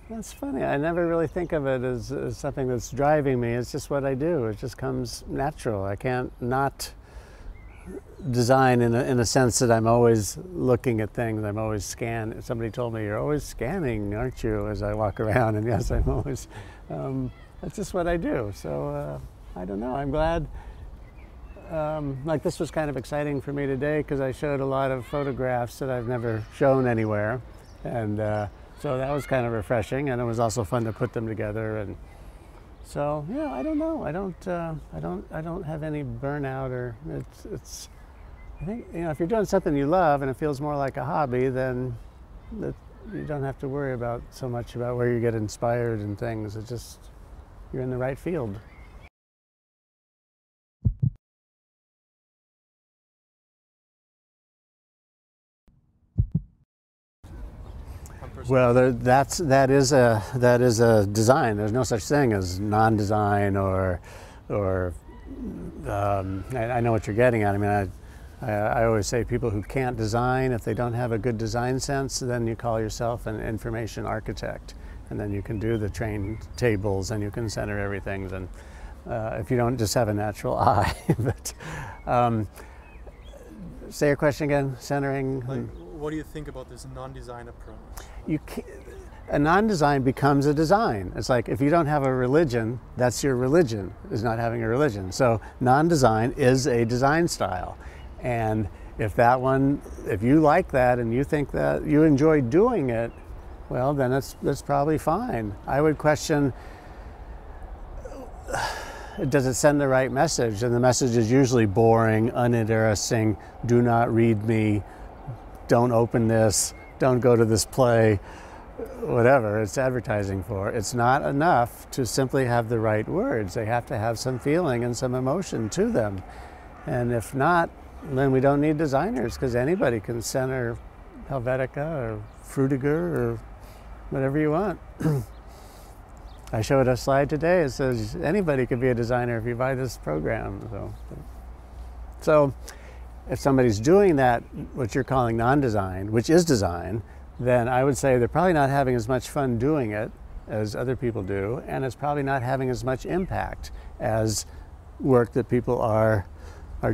That's funny. I never really think of it as something that's driving me. It's just what I do. It just comes natural. I can't not design in a sense that I'm always looking at things. I'm always scanning. Somebody told me, you're always scanning, aren't you, as I walk around? And yes, I'm always, that's just what I do. So I don't know. I'm glad. Like this was kind of exciting for me today because I showed a lot of photographs that I've never shown anywhere. And so that was kind of refreshing, and it was also fun to put them together. And so, yeah, I don't know. I don't have any burnout, or it's. I think, you know, if you're doing something you love and it feels more like a hobby, then you don't have to worry about so much about where you get inspired and things. It's just you're in the right field. Well, that is a design. There's no such thing as non-design or I know what you're getting at. I mean, I always say people who can't design, if they don't have a good design sense, then you call yourself an information architect, and then you can do the train tables and you can center everything. And if you don't just have a natural eye, but say your question again. Centering. What do you think about this non-design approach? A non-design becomes a design. It's like if you don't have a religion, that's your religion, is not having a religion. So non-design is a design style. And if you like that and you think that you enjoy doing it, well, then that's probably fine. I would question, does it send the right message? And the message is usually boring, uninteresting, do not read me, don't open this, don't go to this play, whatever it's advertising for. It's not enough to simply have the right words. They have to have some feeling and some emotion to them. And if not, then we don't need designers, because anybody can center Helvetica or Frutiger or whatever you want. I showed a slide today. It says anybody could be a designer if you buy this program. So if somebody's doing that, what you're calling non-design, which is design, then I would say they're probably not having as much fun doing it as other people do, and it's probably not having as much impact as work that people are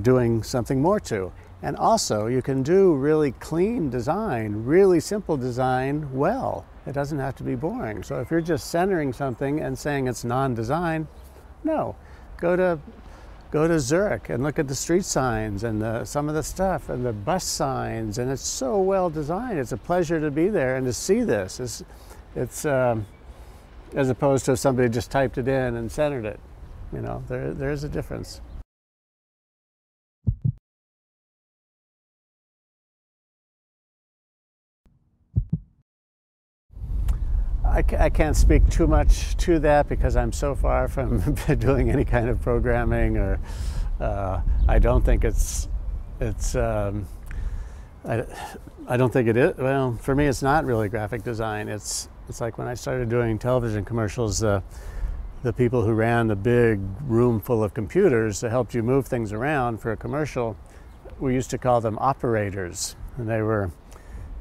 doing something more to. And also, you can do really clean design, really simple design well. It doesn't have to be boring. So if you're just centering something and saying it's non-design, no. Go to Zurich and look at the street signs and some of the stuff and the bus signs, and it's so well designed. It's a pleasure to be there and to see this. It's as opposed to if somebody just typed it in and centered it. You know, there's a difference. I can't speak too much to that because I'm so far from doing any kind of programming, or I don't think I don't think it is. Well, for me, it's not really graphic design. It's like when I started doing television commercials, the people who ran the big room full of computers that helped you move things around for a commercial, we used to call them operators, and they were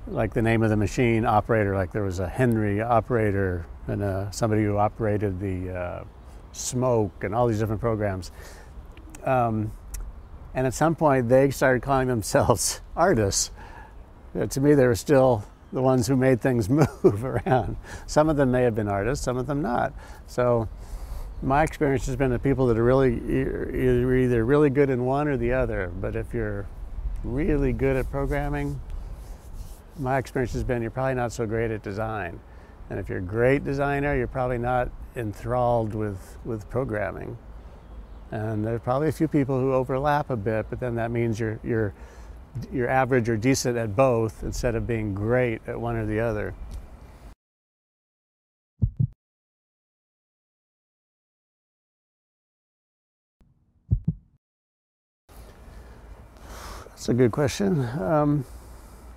like the name of the machine, operator, like there was a Henry operator and somebody who operated the smoke and all these different programs. And at some point they started calling themselves artists. To me, they were still the ones who made things move around. Some of them may have been artists, some of them not. So my experience has been that people that are you're either really good in one or the other. But if you're really good at programming, my experience has been you're probably not so great at design. And if you're a great designer, you're probably not enthralled with programming. And there's probably a few people who overlap a bit, but then that means you're average or decent at both instead of being great at one or the other. That's a good question.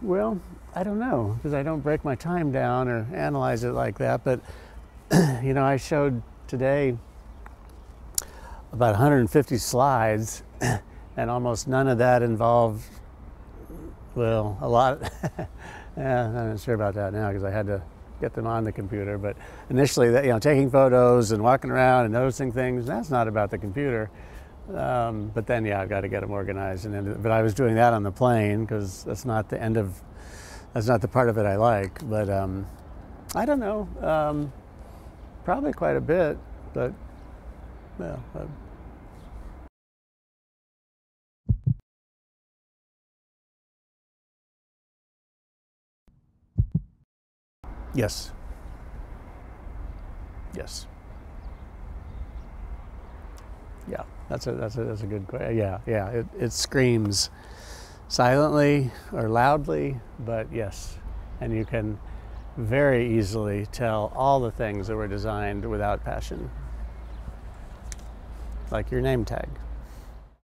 Well, I don't know, because I don't break my time down or analyze it like that. But, you know, I showed today about 150 slides, and almost none of that involved, well, a lot. Yeah, I'm not sure about that now because I had to get them on the computer. But initially, that, you know, taking photos and walking around and noticing things, that's not about the computer. But then, yeah, I've got to get them organized. But I was doing that on the plane because that's not the end of, that's not the part of it I like. But I don't know, probably quite a bit. But well. Yes. Yes. Yeah, that's a good question. Yeah. It screams silently or loudly, but yes, and you can very easily tell all the things that were designed without passion, like your name tag.